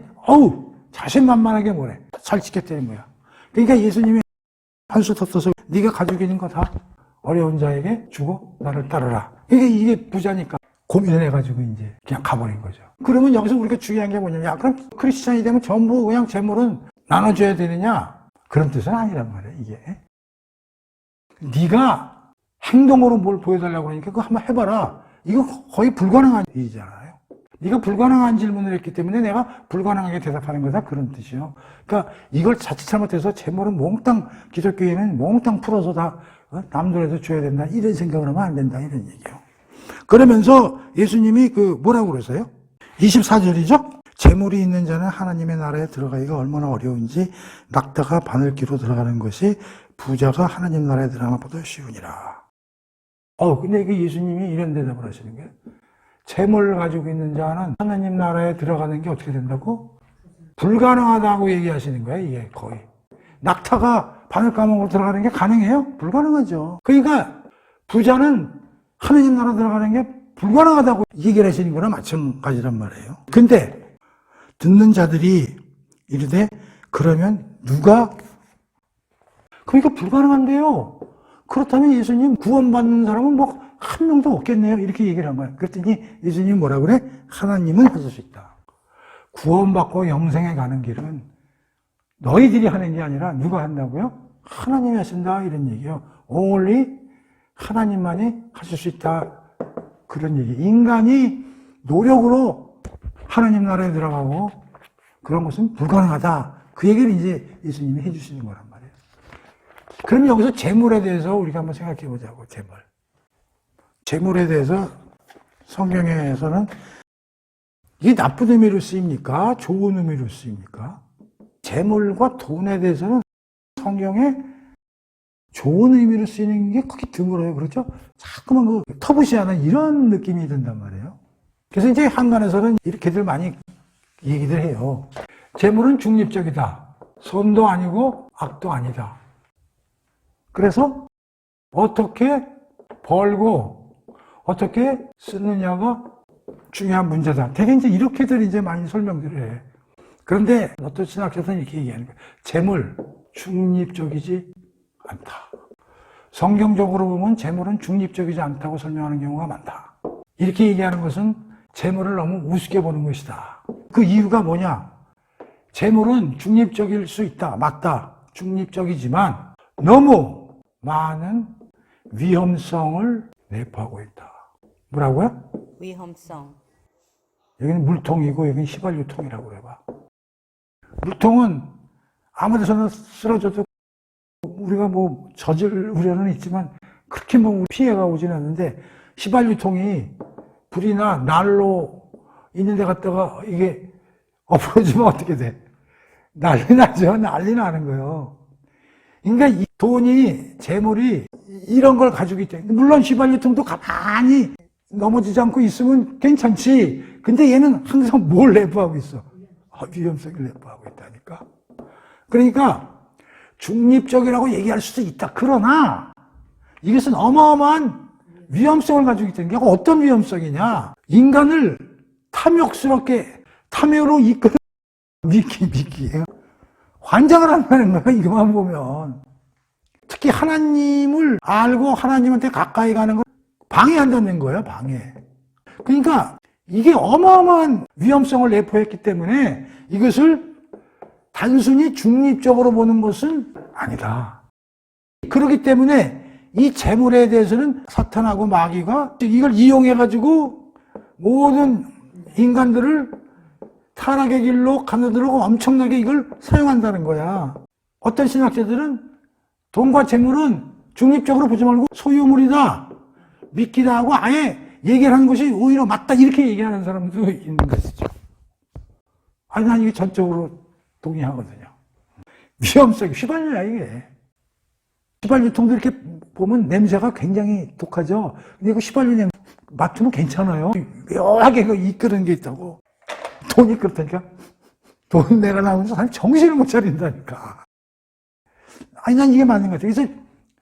자신만만하게 뭐래? 잘 지켰다는 거야. 그러니까 예수님이 한 수 더 떠서 네가 가지고 있는 거 다 어려운 자에게 주고 나를 따르라. 이게 부자니까 고민을 해가지고 이제 그냥 가버린 거죠. 그러면 여기서 우리가 중요한 게 뭐냐면 야, 그럼 크리스찬이 되면 전부 그냥 재물은 나눠줘야 되느냐? 그런 뜻은 아니란 말이야, 이게. 네가 행동으로 뭘 보여달라고 그러니까 그거 한번 해봐라. 이거 거의 불가능한 일이잖아요. 네가 불가능한 질문을 했기 때문에 내가 불가능하게 대답하는 거다, 그런 뜻이요. 그러니까 이걸 자칫 잘못해서 재물은 몽땅, 기독교에는 몽땅 풀어서 다 남들에도 줘야 된다, 이런 생각을 하면 안 된다, 이런 얘기요. 그러면서 예수님이 뭐라고 그러세요? 24절이죠? 재물이 있는 자는 하나님의 나라에 들어가기가 얼마나 어려운지 낙타가 바늘귀로 들어가는 것이 부자가 하나님 나라에 들어가는 것보다 쉬우니라. 근데 예수님이 이런 대답을 하시는 거예요. 재물을 가지고 있는 자는 하나님 나라에 들어가는 게 어떻게 된다고? 불가능하다고 얘기하시는 거예요, 이게 거의. 낙타가 바늘가망으로 들어가는 게 가능해요? 불가능하죠. 그러니까 부자는 하나님 나라 들어가는 게 불가능하다고 얘기를 하시는 거랑 마찬가지란 말이에요. 근데 듣는 자들이 이르되 그러면 누가? 그러니까 불가능한데요. 그렇다면 예수님 구원받는 사람은 뭐 한 명도 없겠네요, 이렇게 얘기를 한 거예요. 그랬더니 예수님이 뭐라 그래? 하나님은 하실 수 있다. 구원받고 영생에 가는 길은 너희들이 하는 게 아니라 누가 한다고요? 하나님이 하신다, 이런 얘기예요. only 하나님만이 하실 수 있다, 그런 얘기. 인간이 노력으로 하나님 나라에 들어가고 그런 것은 불가능하다, 그 얘기를 이제 예수님이 해주시는 거란 말이에요. 그럼 여기서 재물에 대해서 우리가 한번 생각해 보자고. 재물에 대해서 성경에서는 이게 나쁜 의미로 쓰입니까? 좋은 의미로 쓰입니까? 재물과 돈에 대해서는 성경에 좋은 의미로 쓰이는 게 크게 드물어요. 그렇죠? 자꾸만 터부시하는 이런 느낌이 든단 말이에요. 그래서 이제 한간에서는 이렇게들 많이 얘기들 해요. 재물은 중립적이다. 선도 아니고 악도 아니다. 그래서 어떻게 벌고 어떻게 쓰느냐가 중요한 문제다. 되게 이제 이렇게들 이제 많이 설명들을 해. 그런데 어떤 신학자들은 이렇게 얘기하는 거예요. 재물, 중립적이지 않다. 성경적으로 보면 재물은 중립적이지 않다고 설명하는 경우가 많다. 이렇게 얘기하는 것은 재물을 너무 우습게 보는 것이다. 그 이유가 뭐냐? 재물은 중립적일 수 있다. 맞다. 중립적이지만 너무 많은 위험성을 내포하고 있다. 뭐라고요? 위험성. 여기는 물통이고 여기는 휘발유통이라고 그래봐. 물통은 아무 데서나 쓰러져도 우리가 뭐 젖을 우려는 있지만 그렇게 뭐 피해가 오지는 않는데, 휘발유통이 불이나 난로 있는 데 갔다가 이게 엎어지면 어떻게 돼? 난리 나죠. 난리 나는 거예요. 그러니까 이 돈이, 재물이 이런 걸 가지고 있다. 물론 휘발유통도 가만히 넘어지지 않고 있으면 괜찮지. 근데 얘는 항상 뭘 내포하고 있어? 위험성을 내포하고 있다니까. 그러니까 중립적이라고 얘기할 수도 있다. 그러나 이것은 어마어마한 위험성을 가지고 있다는 게 어떤 위험성이냐? 인간을 탐욕스럽게, 탐욕으로 이끄는 미끼예요. 환장을 한다는 거야, 이거만 보면. 특히 하나님을 알고 하나님한테 가까이 가는 걸 방해한다는 거예요, 방해. 그러니까 이게 어마어마한 위험성을 내포했기 때문에 이것을 단순히 중립적으로 보는 것은 아니다. 그렇기 때문에 이 재물에 대해서는 사탄하고 마귀가 이걸 이용해가지고 모든 인간들을 타락의 길로 가느들고 엄청나게 이걸 사용한다는 거야. 어떤 신학자들은 돈과 재물은 중립적으로 보지 말고 소유물이다, 미끼다 하고 아예 얘기를 하는 것이 오히려 맞다, 이렇게 얘기하는 사람도 있는 것이죠. 아니, 난 이게 전적으로 동의하거든요. 위험성이 휘발유야, 이게. 휘발유통도 이렇게 보면 냄새가 굉장히 독하죠. 근데 이거 휘발유 냄새 맡으면 괜찮아요. 묘하게 이끄는 게 있다고. 돈이 그렇다니까. 돈 내가 나오면서 사람 정신을 못 차린다니까. 아니, 난 이게 맞는 것 같아요. 그래서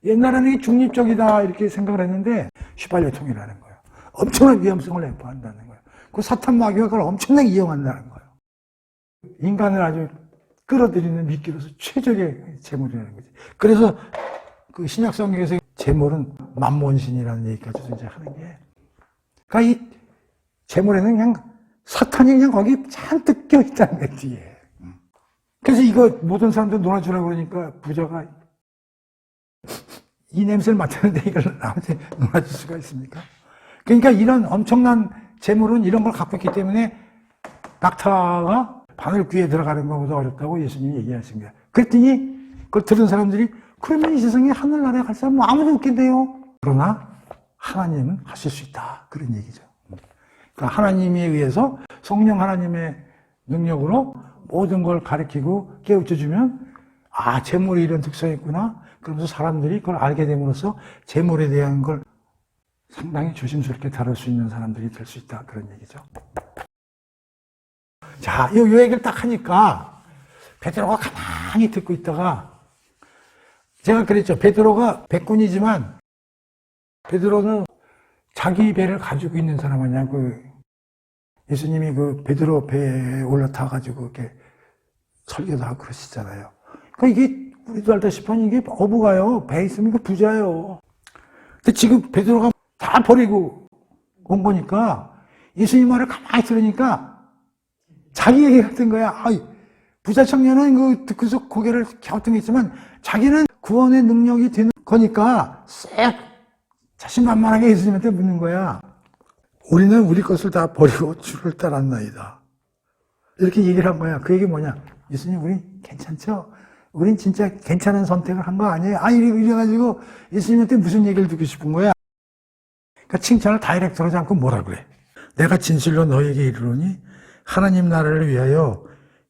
옛날에는 이게 중립적이다 이렇게 생각을 했는데 휘발유통이라는 거예요. 엄청난 위험성을 내포한다는 거예요. 그 사탄 마귀가 그걸 엄청나게 이용한다는 거예요. 인간을 아주 끌어들이는 미끼로서 최적의 재물이라는 거지. 그래서 그 신약 성경에서 재물은 만몬신이라는 얘기까지 이제 하는 게, 그러니까 이 재물에는 그냥 사탄이 그냥 거기 잔뜩 껴있다는 거야, 뒤에. 그래서 이거 모든 사람들 놀아주라고 그러니까 부자가 이 냄새를 맡았는데 이걸 나한테 놀아줄 수가 있습니까? 그러니까 이런 엄청난 재물은 이런 걸 갖고 있기 때문에 낙타가 바늘 귀에 들어가는 것보다 어렵다고 예수님이 얘기하신 거야. 그랬더니 그걸 들은 사람들이 그러면 이 세상에 하늘나라에 갈 사람은 아무도 없겠네요. 그러나 하나님은 하실 수 있다. 그런 얘기죠. 그러니까 하나님에 의해서 성령 하나님의 능력으로 모든 걸 가르치고 깨우쳐주면 아, 재물이 이런 특성이 있구나. 그러면서 사람들이 그걸 알게 됨으로써 재물에 대한 걸 상당히 조심스럽게 다룰 수 있는 사람들이 될 수 있다. 그런 얘기죠. 자, 이 얘기를 딱 하니까 베드로가 가만히 듣고 있다가 제가 그랬죠. 베드로가 백군이지만 베드로는 자기 배를 가지고 있는 사람 아니야. 예수님이 베드로 배에 올라타가지고 이렇게 설교도 하고 그러시잖아요. 그러니까 이게 우리도 알다시피 이게 어부가요. 배에 있으면 이거 부자예요. 근데 지금 베드로가 다 버리고 온 거니까 예수님 말을 가만히 들으니까 자기 얘기 같은 거야. 아이, 부자 청년은 듣고서 고개를 갸우뚱했지만 자기는 구원의 능력이 되는 거니까 쎄 자신만만하게 예수님한테 묻는 거야. 우리는 우리 것을 다 버리고 주를 따랐나이다. 이렇게 얘기를 한 거야. 그 얘기 뭐냐? 예수님, 우리 괜찮죠? 우린 진짜 괜찮은 선택을 한 거 아니에요? 아, 이래가지고 예수님한테 무슨 얘기를 듣고 싶은 거야? 그러니까 칭찬을 다이렉트 하지 않고 뭐라 그래? 내가 진실로 너에게 이르노니 하나님 나라를 위하여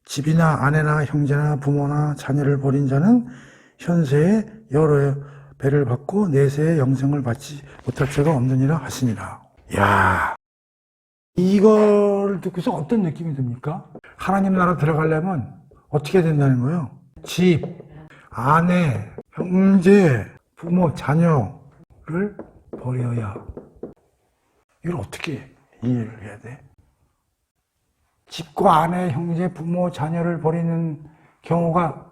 집이나 아내나 형제나 부모나 자녀를 버린 자는 현세에 여러 배를 받고 내세에 영생을 받지 못할 죄가 없느니라 하시니라. 야, 이걸 듣고서 어떤 느낌이 듭니까? 하나님 나라 들어가려면 어떻게 된다는 거예요? 집, 아내, 형제, 부모, 자녀를 버려야. 이걸 어떻게 이해를 해야 돼? 집과 아내, 형제, 부모, 자녀를 버리는 경우가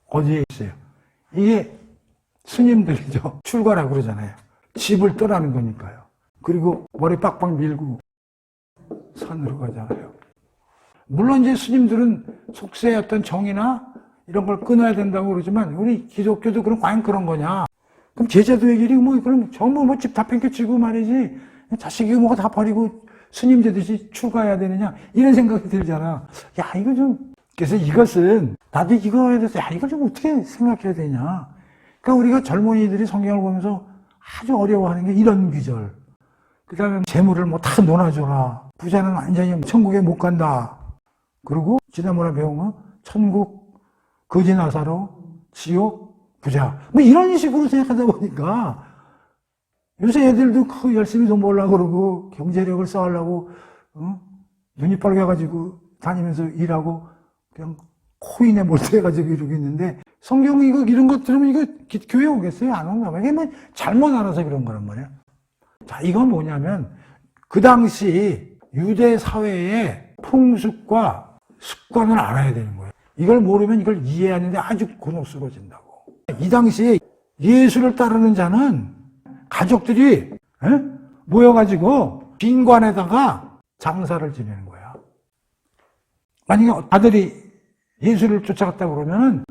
어디에 있어요? 이게 스님들이죠. 출가라고 그러잖아요. 집을 떠나는 거니까요. 그리고 머리 빡빡 밀고 산으로 가잖아요. 물론 이제 스님들은 속세의 어떤 정의나 이런 걸 끊어야 된다고 그러지만 우리 기독교도 그럼 과연 그런 거냐? 그럼 제자도의 길이 그럼 전부 집 다 팽개치고 말이지 자식이 뭐가 다 버리고 스님 되듯이 출가해야 되느냐? 이런 생각이 들잖아. 야, 이거 좀 그래서 이것은 나도 이거에 대해서 야, 이걸 좀 어떻게 생각해야 되냐? 그러니까 우리가 젊은이들이 성경을 보면서 아주 어려워하는 게 이런 구절. 그 다음에 재물을 다 논아줘라. 부자는 완전히 천국에 못 간다. 그리고 지난번에 배운 거 천국, 거지 나사로, 지옥, 부자. 이런 식으로 생각하다 보니까 요새 애들도 열심히 돈 벌려고 그러고 경제력을 쌓으려고 눈이 빨개가지고 다니면서 일하고 그냥 코인에 몰두해가지고 이러고 있는데 성경 이런 거 들으면 이거 교회 오겠어요? 안 온가 봐요. 이게 잘못 알아서 그런 거란 말이야. 자, 이건 뭐냐면 그 당시 유대 사회의 풍습과 습관을 알아야 되는 거예요. 이걸 모르면 이걸 이해하는데 아주 곤혹스러워진다고. 이 당시에 예수를 따르는 자는 가족들이 모여가지고 빈관에다가 장사를 지내는 거야. 만약에 아들이 예수를 쫓아갔다 그러면은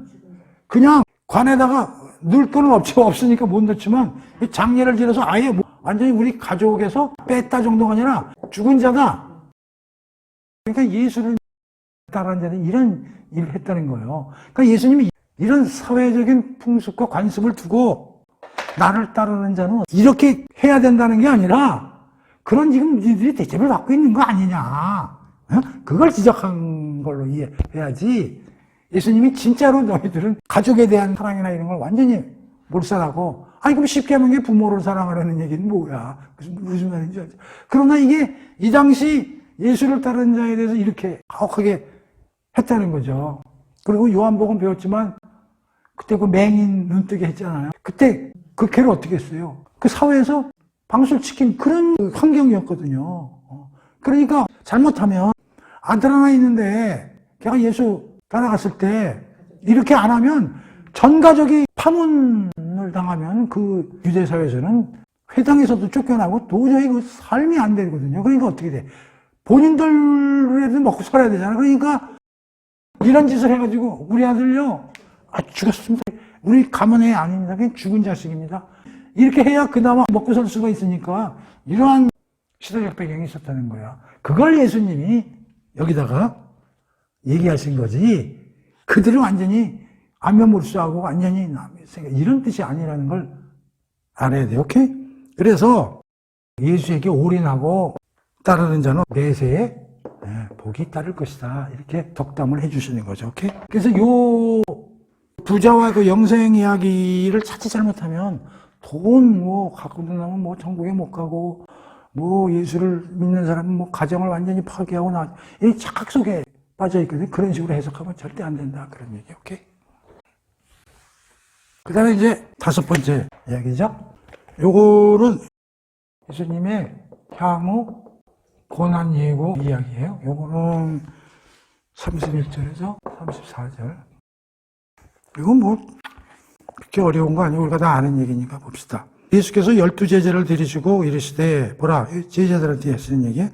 그냥 관에다가 넣을 거는 없으니까 못 넣지만 장례를 지어서 아예 완전히 우리 가족에서 뺐다 정도가 아니라 죽은 자다. 그러니까 예수를 따르는 자는 이런 일을 했다는 거예요. 그러니까 예수님이 이런 사회적인 풍습과 관습을 두고 나를 따르는 자는 이렇게 해야 된다는 게 아니라 그런 지금 니들이 대접을 받고 있는 거 아니냐. 그걸 지적한 걸로 이해해야지. 예수님이 진짜로 너희들은 가족에 대한 사랑이나 이런 걸 완전히 몰살하고 아니 그럼 쉽게 하면 게 부모를 사랑하라는 얘기는 뭐야. 무슨 말인지 알죠. 그러나 이게 이 당시 예수를 따르는 자에 대해서 이렇게 가혹하게 했다는 거죠. 그리고 요한복음 배웠지만 그때 그 맹인 눈뜨게 했잖아요. 그때 그 걔를 어떻게 했어요? 그 사회에서 방술시킨 그런 환경이었거든요. 그러니까 잘못하면 아들 하나 있는데 걔가 예수 따라갔을 때 이렇게 안 하면 전 가족이 파문을 당하면 그 유대사회에서는 회당에서도 쫓겨나고 도저히 그 삶이 안 되거든요. 그러니까 어떻게 돼? 본인들에도 먹고 살아야 되잖아. 그러니까 이런 짓을 해가지고 우리 아들요, 죽었습니다. 우리 가문의 아닙니다. 그냥 죽은 자식입니다. 이렇게 해야 그나마 먹고 살 수가 있으니까 이러한 시대적 배경이 있었다는 거야. 그걸 예수님이 여기다가 얘기하신 거지. 그들은 완전히 안면몰수하고 완전히 이런 뜻이 아니라는 걸 알아야 돼요. 오케이? 그래서 예수에게 올인하고 따르는 자는 내세에 복이 따를 것이다. 이렇게 덕담을 해주시는 거죠. 오케이? 그래서 요 부자와 그 영생 이야기를 자칫 잘못하면 돈 갖고 나면 천국에 못 가고 예수를 믿는 사람은 가정을 완전히 파괴하고 이 착각 속에 빠져 있거든. 그런 식으로 해석하면 절대 안 된다. 그런 얘기. 오케이? 그 다음에 이제 5번째 이야기죠. 요거는 예수님의 향후 고난 예고 이야기예요. 요거는 31절에서 34절. 이건 그렇게 어려운 거 아니고 우리가 다 아는 얘기니까 봅시다. 예수께서 12제자를 들이시고 이르시되 보라, 제자들한테 하시는 얘기예요.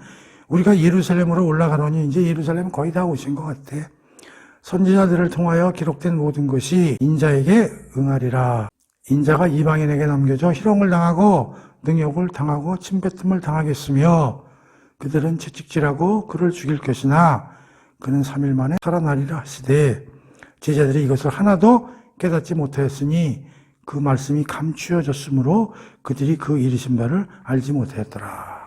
우리가 예루살렘으로 올라가노니 이제 예루살렘 거의 다 오신 것 같아. 선지자들을 통하여 기록된 모든 것이 인자에게 응하리라. 인자가 이방인에게 넘겨져 희롱을 당하고 능욕을 당하고 침뱉음을 당하겠으며 그들은 채찍질하고 그를 죽일 것이나 그는 3일 만에 살아나리라 하시되 제자들이 이것을 하나도 깨닫지 못하였으니 그 말씀이 감추어졌으므로 그들이 그 이르신 바를 알지 못하였더라.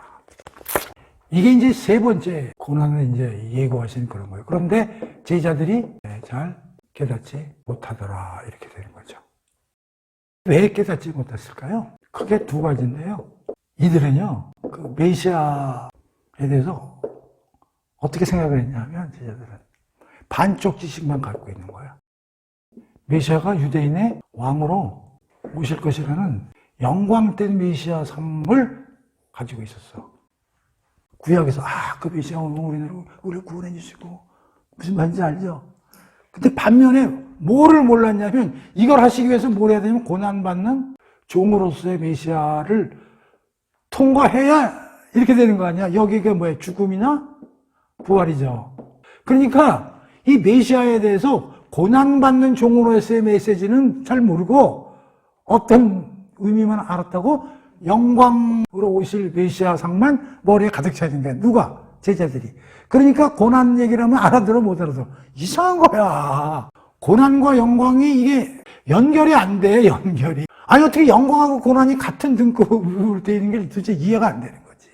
이게 이제 3번째 고난을 이제 예고하시는 그런 거예요. 그런데 제자들이 잘 깨닫지 못하더라. 이렇게 되는 거죠. 왜 깨닫지 못했을까요? 크게 2가지인데요. 이들은요, 그 메시아에 대해서 어떻게 생각을 했냐면, 제자들은 반쪽 지식만 갖고 있는 거야. 메시아가 유대인의 왕으로 오실 것이라는 영광된 메시아 삶을 가지고 있었어. 구약에서 그 메시아 오면 우리를 구원해 주시고 무슨 말인지 알죠? 근데 반면에 뭐를 몰랐냐면 이걸 하시기 위해서 뭘 해야 되냐면 고난받는 종으로서의 메시아를 통과해야 이렇게 되는 거 아니야? 여기가 뭐야? 죽음이나 부활이죠. 그러니까 이 메시아에 대해서 고난받는 종으로서의 메시지는 잘 모르고 어떤 의미만 알았다고 영광으로 오실 메시아상만 머리에 가득 차 있는 거야. 누가? 제자들이. 그러니까 고난 얘기를 하면 알아들어 못 알아들어. 이상한 거야. 고난과 영광이 이게 연결이 안 돼. 연결이. 아니 어떻게 영광하고 고난이 같은 등급으로 되어 있는 게 도대체 이해가 안 되는 거지.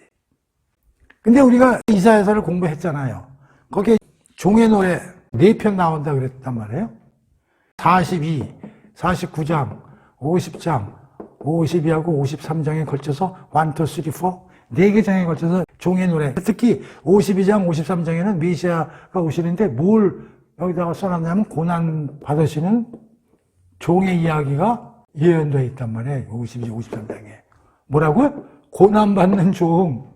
근데 우리가 이사야서를 공부했잖아요. 거기에 종의 노래 4편 나온다 그랬단 말이에요. 42, 49장, 50장, 52하고 53장에 걸쳐서 1, 2, 3, 4 4개 장에 걸쳐서 종의 노래. 특히 52장, 53장에는 메시아가 오시는데 뭘 여기다가 써놨냐면 고난 받으시는 종의 이야기가 예언되어 있단 말이에요. 52, 53장에. 뭐라고요? 고난 받는 종.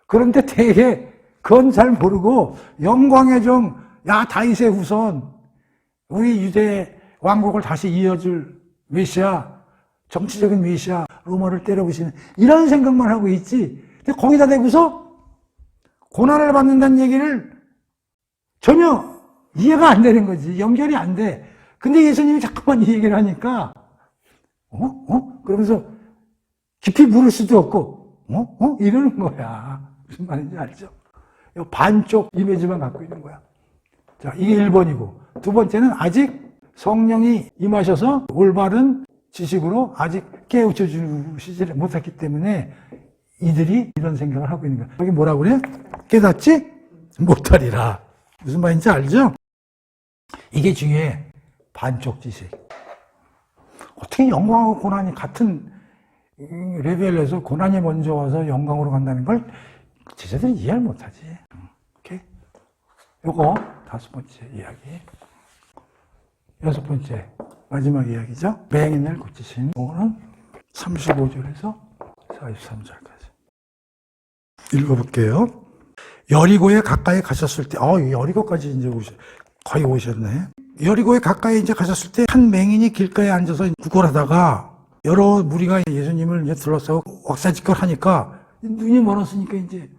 그런데 되게 그건 잘 모르고 영광의 종, 다윗의 후손, 우리 유대 왕국을 다시 이어줄 메시아, 정치적인 메시아, 로마를 때려부시는 이런 생각만 하고 있지. 근데 거기다 대고서 고난을 받는다는 얘기를 전혀 이해가 안 되는 거지. 연결이 안 돼. 근데 예수님이 자꾸만 이 얘기를 하니까 그러면서 깊이 물을 수도 없고 이러는 거야. 무슨 말인지 알죠? 반쪽 이미지만 갖고 있는 거야. 자, 이게 1번이고 2번째는 아직 성령이 임하셔서 올바른 지식으로 아직 깨우쳐 주시지 못했기 때문에 이들이 이런 생각을 하고 있는 거야. 여기 뭐라고 그래요? 깨닫지 못하리라. 무슨 말인지 알죠? 이게 중요해. 반쪽 지식. 어떻게 영광하고 고난이 같은 레벨에서 고난이 먼저 와서 영광으로 간다는 걸 제자들이 이해를 못하지. 오케이? 요거 5번째 이야기. 6번째 마지막 이야기죠. 맹인을 고치신 요거는 35절에서 43절까지 읽어볼게요. 여리고에 가까이 가셨을 때, 여리고까지 이제 거의 오셨네. 여리고에 가까이 이제 가셨을 때 한 맹인이 길가에 앉아서 구걸하다가 여러 무리가 예수님을 이제 둘러싸고 왁사지껄 하니까 눈이 멀었으니까 이제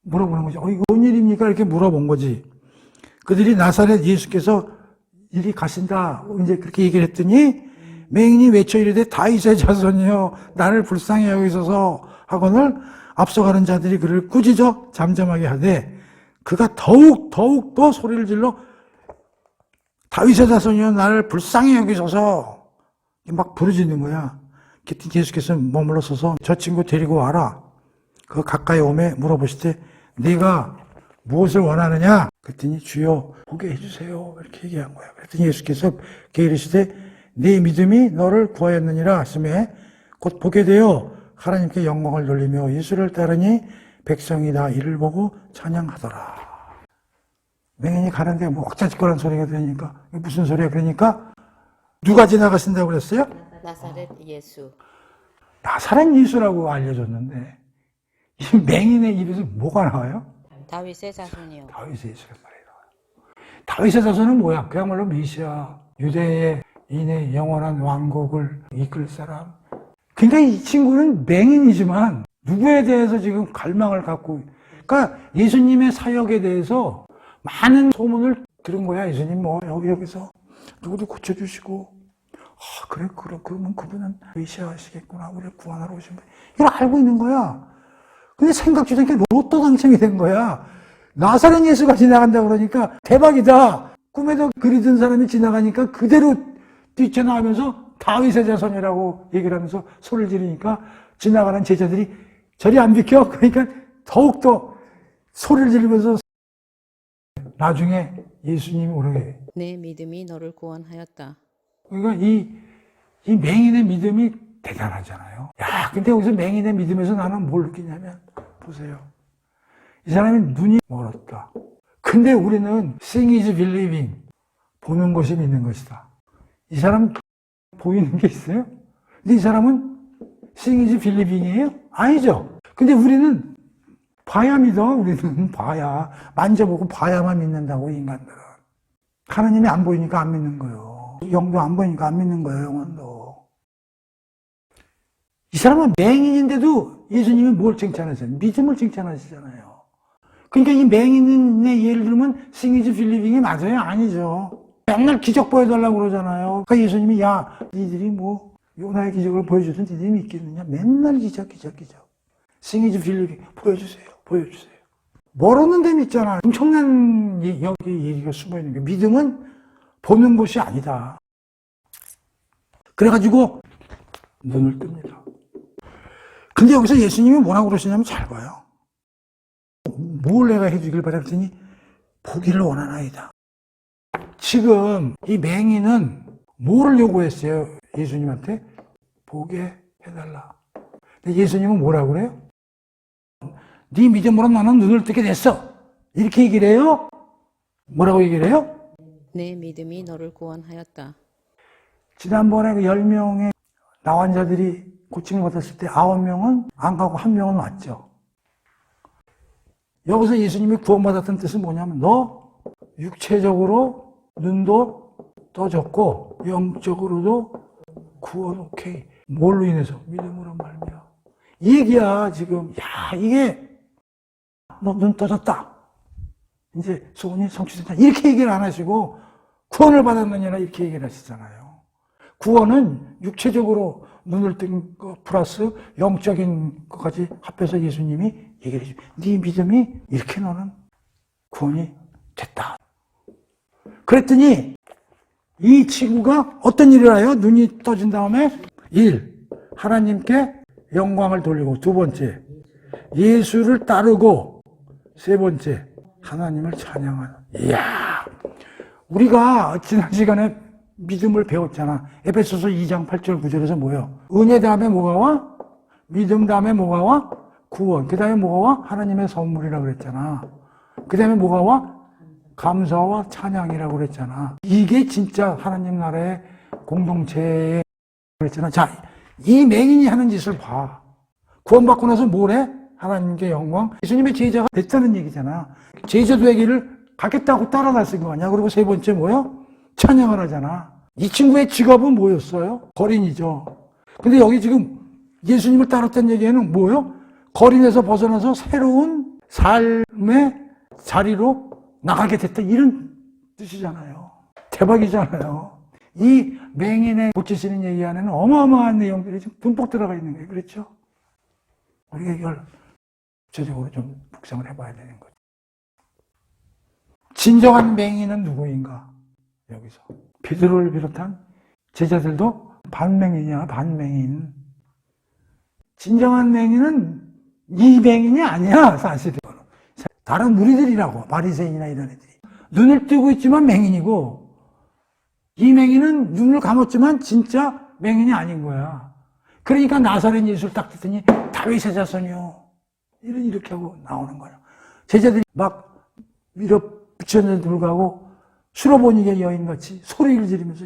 물어보는 거죠. 이거 뭔 일입니까? 이렇게 물어본 거지. 그들이 나사렛 예수께서 이리 가신다. 이제 그렇게 얘기를 했더니 맹인이 외쳐 이르되 다윗의 자손이여 나를 불쌍히 여기소서 하거늘 앞서가는 자들이 그를 꾸짖어 잠잠하게 하되 그가 더욱 더 소리를 질러 다윗의 자손이여 나를 불쌍히 여기소서 막 부르짖는 거야. 그때 예수께서 머물러 서서 저 친구 데리고 와라. 그 가까이 오매 물어보시되 네가 무엇을 원하느냐? 그랬더니 주여 보게 해주세요. 이렇게 얘기한 거야. 그랬더니 예수께서 그에게 이르시되 네 믿음이 너를 구하였느니라 하시매 곧 보게 되어 하나님께 영광을 돌리며 예수를 따르니 백성이 다 이를 보고 찬양하더라. 맹인이 가는데 뭐 왁자지껄한 소리가 들리니까 무슨 소리야? 그러니까 누가 지나가신다고 그랬어요? 나사렛 예수. 나사렛 예수라고 알려줬는데 이 맹인의 입에서 뭐가 나와요? 다윗의 자손이요. 다윗의 예수란 말이 나와요. 다윗의 자손은 뭐야? 그야말로 메시아, 유대의 인의 영원한 왕국을 이끌 사람. 그러니까 이 친구는 맹인이지만 누구에 대해서 지금 갈망을 갖고, 그러니까 예수님의 사역에 대해서 많은 소문을 들은 거야. 예수님 뭐 여기서 누구를 고쳐주시고, 그래, 그러면 그분은 메시아시겠구나. 우리를 구원하러 오신 분. 이걸 알고 있는 거야. 근데 생각지도 않게 로또 당첨이 된 거야. 나사렛 예수가 지나간다 그러니까 대박이다. 꿈에도 그리던 사람이 지나가니까 그대로 뛰쳐나오면서 다윗의 자손이라고 얘기를 하면서 소리를 지르니까 지나가는 제자들이 저리 안 비켜. 그러니까 더욱더 소리를 지르면서 나중에 예수님이 오르게. 내 믿음이 너를 구원하였다. 그러니까 이 맹인의 믿음이 대단하잖아요. 야, 근데 여기서 맹인의 믿음에서 나는 뭘 느끼냐면, 보세요. 이 사람이 눈이 멀었다. 근데 우리는 seeing is believing. 보는 것이 믿는 것이다. 이 사람 보이는 게 있어요? 근데 이 사람은 seeing is believing이에요? 아니죠. 근데 우리는 봐야 믿어. 우리는 봐야. 만져보고 봐야만 믿는다고, 인간들은. 하나님이 안 보이니까 안 믿는 거예요. 영도 안 보이니까 안 믿는 거예요, 영혼도. 이 사람은 맹인인데도 예수님이 뭘 칭찬하세요? 믿음을 칭찬하시잖아요. 그러니까 이 맹인의 예를 들면 싱이즈 빌리빙이 맞아요? 아니죠. 맨날 기적 보여달라고 그러잖아요. 그러니까 예수님이 야, 니들이 뭐 요나의 기적을 보여주든 니들이 믿겠느냐? 맨날 기적. 싱이즈 빌리빙 보여주세요. 모르는 데 믿잖아. 엄청난 여기 얘기가 숨어있는 게 믿음은 보는 것이 아니다. 그래가지고 눈을 뜹니다. 근데 여기서 예수님이 뭐라고 그러시냐면 잘 봐요. 뭘 내가 해주길 바랬더니 보기를 원하나이다. 지금 이 맹인은 뭐를 요구했어요? 예수님한테? 보게 해달라. 근데 예수님은 뭐라고 그래요? 네 믿음으로 나는 눈을 뜨게 됐어. 이렇게 얘기를 해요? 뭐라고 얘기를 해요? 내 믿음이 너를 구원하였다. 지난번에 그 10명의 나환자들이 고침을 받았을 때 9명은 안 가고 1명은 왔죠. 여기서 예수님이 구원받았다는 뜻은 뭐냐면 너 육체적으로 눈도 떠졌고 영적으로도 구원 오케이. 뭘로 인해서? 믿음으로 말미암아. 이 얘기야 지금. 야, 이게 너 눈 떠졌다. 이제 소원이 성취됐다. 이렇게 얘기를 안 하시고 구원을 받았느냐라 이렇게 얘기를 하시잖아요. 구원은 육체적으로 눈을 뜬 것 플러스 영적인 것까지 합해서 예수님이 얘기를 해주죠. 네 믿음이 이렇게 너는 구원이 됐다. 그랬더니 이 친구가 어떤 일을 해요? 눈이 떠진 다음에 1. 하나님께 영광을 돌리고 2번째 예수를 따르고 3번째 하나님을 찬양하는. 이야, 우리가 지난 시간에 믿음을 배웠잖아. 에베소서 2장 8절 9절에서 뭐예요? 은혜 다음에 뭐가 와? 믿음 다음에 뭐가 와? 구원. 그 다음에 뭐가 와? 하나님의 선물이라고 그랬잖아. 그 다음에 뭐가 와? 감사와 찬양이라고 그랬잖아. 이게 진짜 하나님 나라의 공동체에 그랬잖아. 자, 이 맹인이 하는 짓을 봐. 구원받고 나서 뭘 해? 하나님께 영광. 예수님의 제자가 됐다는 얘기잖아. 제자 되기를 가겠다고 따라갔을 거 아니야. 그리고 3번째 뭐야? 찬양을 하잖아. 이 친구의 직업은 뭐였어요? 거린이죠. 근데 여기 지금 예수님을 따랐다는 얘기에는 뭐예요? 거린에서 벗어나서 새로운 삶의 자리로 나가게 됐다. 이런 뜻이잖아요. 대박이잖아요. 이 맹인의 고치시는 얘기 안에는 어마어마한 내용들이 지금 듬뿍 들어가 있는 거예요. 그렇죠? 우리가 이걸 구체적으로 좀 묵상을 해봐야 되는 거죠. 진정한 맹인은 누구인가? 여기서 베드로를 비롯한 제자들도 반맹인이야, 반맹인. 진정한 맹인은 이 맹인이 아니야, 사실은. 다른 무리들이라고, 바리새인이나 이런 애들이. 눈을 뜨고 있지만 맹인이고, 이 맹인은 눈을 감았지만 진짜 맹인이 아닌 거야. 그러니까 나사렛 예수를 딱 듣더니 다윗의 자손이요. 이렇게 하고 나오는 거야. 제자들이 막 밀어붙였는데도 불구하고 수로보니게 여인같이 소리를 지르면서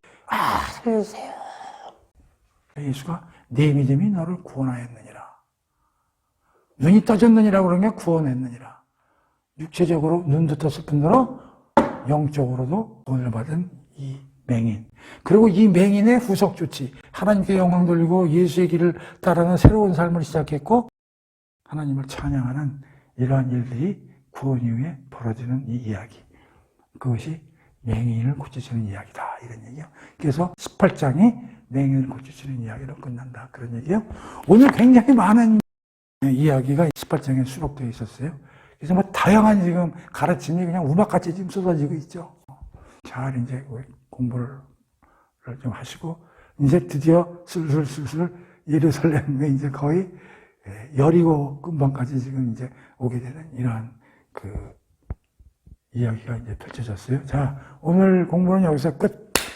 살려주세요. 예수가 네 믿음이 너를 구원하였느니라. 눈이 떠졌느니라 그런 게 구원했느니라. 육체적으로 눈도 떴을 뿐더러 영적으로도 구원을 받은 이 맹인. 그리고 이 맹인의 후속 조치. 하나님께 영광 돌리고 예수의 길을 따르는 새로운 삶을 시작했고 하나님을 찬양하는 이러한 일들이 구원 이후에 벌어지는 이 이야기. 그것이 맹인을 고쳐주는 이야기다. 이런 얘기예요. 그래서 18장이 맹인을 고쳐주는 이야기로 끝난다. 그런 얘기예요. 오늘 굉장히 많은 이야기가 18장에 수록되어 있었어요. 그래서 뭐 다양한 지금 가르침이 그냥 우박같이 지금 쏟아지고 있죠. 잘 이제 공부를 좀 하시고, 이제 드디어 슬슬 예루살렘에 이제 거의 여리고 근방까지 지금 이제 오게 되는 이러한 그 이야기가 이제 펼쳐졌어요. 자, 오늘 공부는 여기서 끝.